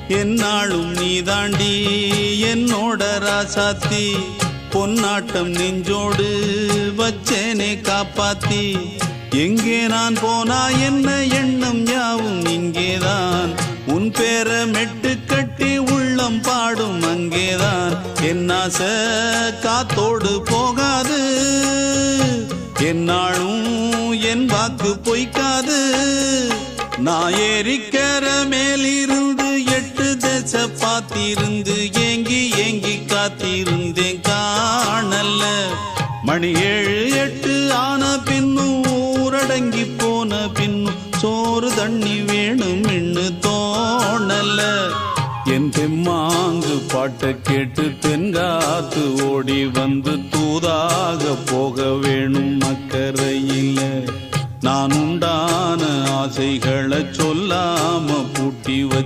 என்னாலும் நீதாண்டி என்னோட ராசாத்தி பொன்னாட்டம் நெஞ்சோடு வச்சேனே காப்பாத்தி எங்கே நான் போனா என்ன எண்ணம் யாவும் இங்கேதான் உன் பேர மெட்டு கட்டி உள்ளம் பாடும் அங்கேதான் என் ஆசை காத்தோடு போகாது என்னாலும் என் வாக்கு பொய்க்காது நான் ஏறிக்கர மேலிருந்து 8 தேச பார்த்திருந்து ஏங்கி ஏங்கி காத்திருந்தேன் காணல்ல மணி 7 8 ஆன பின்னும் ஊரடங்கி போன பின்னும் சோறு தண்ணி வேணும் இன்னு தோணல என் தெம்மாங்கு பாட்டை கேட்டு தென்காத்து ஓடி வந்து தூதாக போக வேணும் அக்கறையில் நான் உண்டான ஆசைகளை சொல்லாம பூட்டி வச்சு